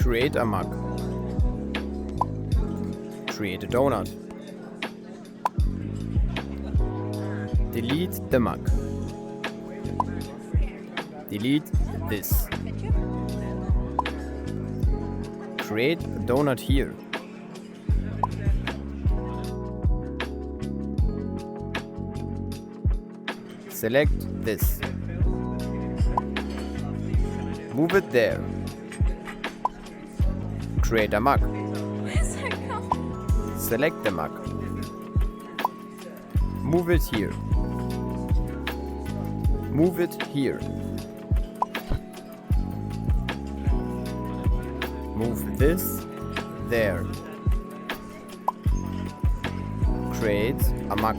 Create a mug. Create a donut. Delete the mug. Delete this. Create a donut here. Select this. Move it there. Create a mug. Select the mug. Move it here. Move it here. Move this there. Create a mug.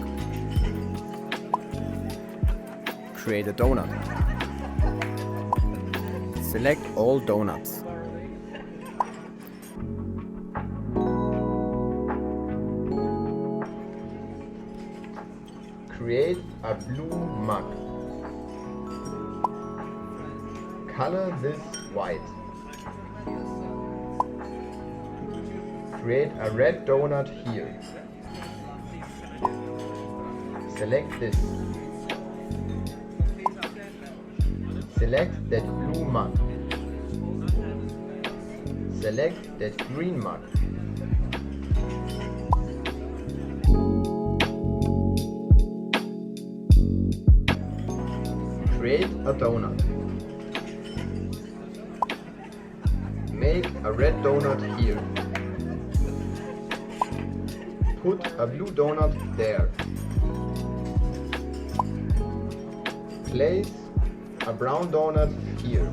Create a donut. Select all donuts. Create a blue mug. Color this white. Create a red donut here. Select this. Select that blue mug. Select that green mug. Create a donut. Make a red donut here. Put a blue donut there. Place a brown donut here.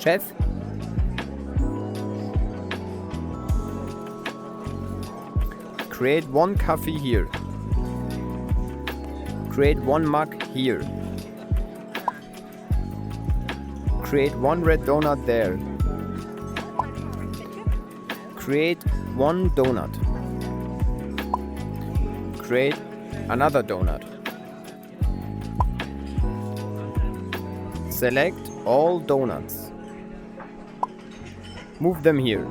Chef? Create one coffee here. Create one mug here. Create one red donut there. Create one donut. Create another donut. Select all donuts. Move them here.